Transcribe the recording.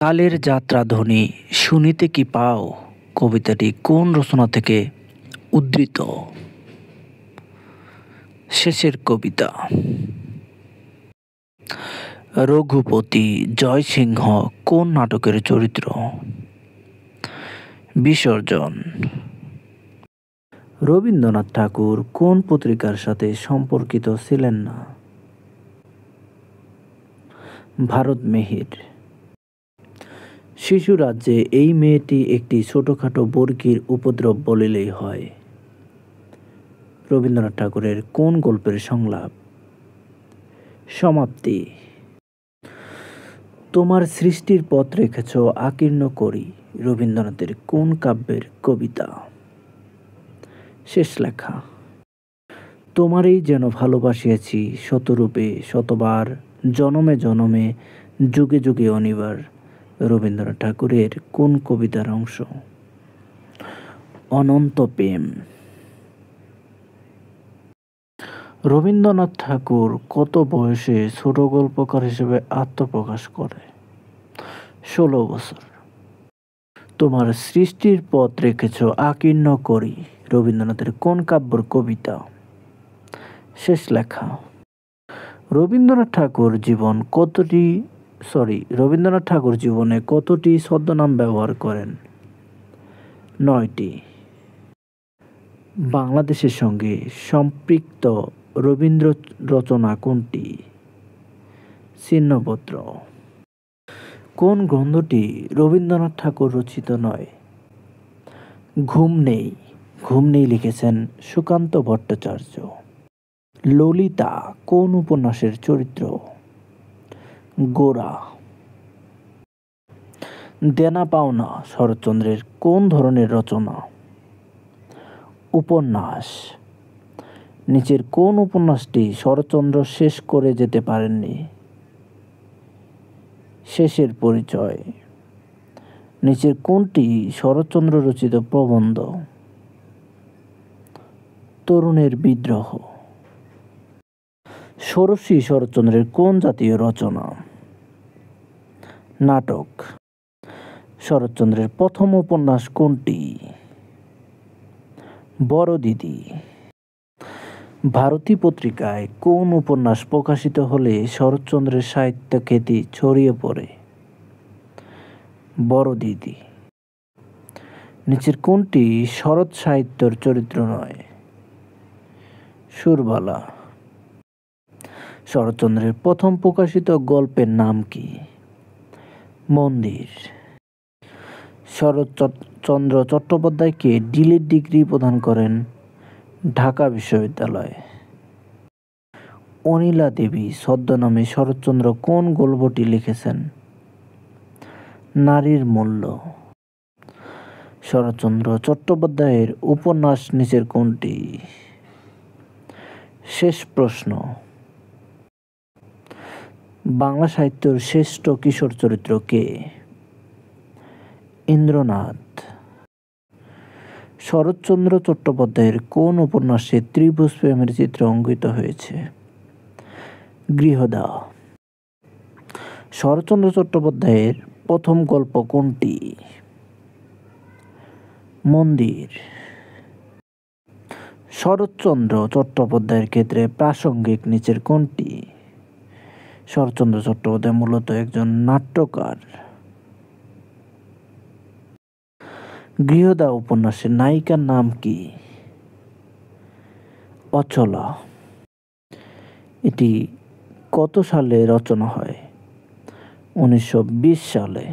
কালের যাত্রাধ্বনি শুনিতে কি পাও কবিতাটি কোন রচনা থেকে উদ্ধৃত? শেষের কবিতা। রঘুপতি জয়সিংহ কোন নাটকের চরিত্র? বিসর্জন। রবীন্দ্রনাথ ঠাকুর কোন পত্রিকার সাথে সম্পর্কিত ছিলেন না? ভারত মেহের। শিশু রাজ্যে এই মেয়েটি একটি ছোটখাটো বর্গির উপদ্রব বলিলেই হয়। রবীন্দ্রনাথ ঠাকুরের কোন গল্পের সংলাপ? সমাপ্তি। তোমার সৃষ্টির পথ রেখেছ আকীর্ণ করি রবীন্দ্রনাথের কোন কাব্যের কবিতা? শেষ লেখা। তোমারই যেন ভালোবাসিয়াছি শতরূপে শতবার, জনমে জনমে যুগে যুগে অনিবার রবীন্দ্রনাথ ঠাকুরের কোন কবিতার অংশ? অনন্ত প্রেম। রবীন্দ্রনাথ ঠাকুর কত বয়সে ছোট গল্পকার হিসেবে আত্মপ্রকাশ করে? 16 বছর। তোমার সৃষ্টির পথ রেখেছ আকীর্ণ করি রবীন্দ্রনাথের কোন কাব্যের কবিতা? শেষ লেখা। রবীন্দ্রনাথ ঠাকুর জীবনে কতটি ছদ্মনাম ব্যবহার করেন? 9টি। বাংলাদেশের সঙ্গে সম্পৃক্ত রবীন্দ্র রচনা কোনটি? ছিন্নপত্র। কোন গ্রন্থটি রবীন্দ্রনাথ ঠাকুর রচিত নয়? ঘুম নেই। ঘুম নেই লিখেছেন সুকান্ত ভট্টাচার্য। ললিতা কোন উপন্যাসের চরিত্র? গোরা। দেনা পাওনা শরৎচন্দ্রের কোন ধরনের রচনা? উপন্যাস। নিচের কোন উপন্যাসটি শরৎচন্দ্র শেষ করে যেতে পারেননি? শেষের পরিচয়। নিচের কোনটি শরৎচন্দ্র রচিত প্রবন্ধ? তরুণের বিদ্রোহ। ষোড়শী শরৎচন্দ্রের কোন জাতীয় রচনা? নাটক। শরৎচন্দ্রের প্রথম উপন্যাস কোনটি? বড় দিদি। ভারতী পত্রিকায় কোন উপন্যাস প্রকাশিত হলে শরৎচন্দ্রের সাহিত্য খ্যাতি ছড়িয়ে পড়ে? বড় দিদি। নিচের কোনটি শরৎ সাহিত্যের চরিত্র নয়? সুরবালা। শরৎচন্দ্রের প্রথম প্রকাশিত গল্পের নাম কি? মন্দির। শরৎচন্দ্র চট্টোপাধ্যায়কে ডিলিট ডিগ্রি প্রদান করেন ঢাকা বিশ্ববিদ্যালয়। অনিলা দেবী ছদ্মনামে শরৎচন্দ্র কোন গল্পটি লিখেছেন? নারীর মূল্য। শরৎচন্দ্র চট্টোপাধ্যায়ের উপন্যাস নিচের কোনটি? শেষ প্রশ্ন। বাংলা সাহিত্যের শ্রেষ্ঠ কিশোর চরিত্র কে? ইন্দ্রনাথ। শরৎচন্দ্র চট্টোপাধ্যায়ের কোন উপন্যাসে ত্রিভুজ প্রেমের চিত্র অঙ্কিত হয়েছে? গৃহদাহ। শরৎচন্দ্র চট্টোপাধ্যায়ের প্রথম গল্প কোনটি? মন্দির। শরৎচন্দ্র চট্টোপাধ্যায়ের ক্ষেত্রে প্রাসঙ্গিক নিচের কোনটি? শরৎচন্দ্র চট্টোপাধ্যায় মূলত একজন নাট্যকার। গৃহদাহ উপন্যাসের নায়িকার নাম কি? অচলা। এটি কত সালে রচনা হয়? 1920 সালে।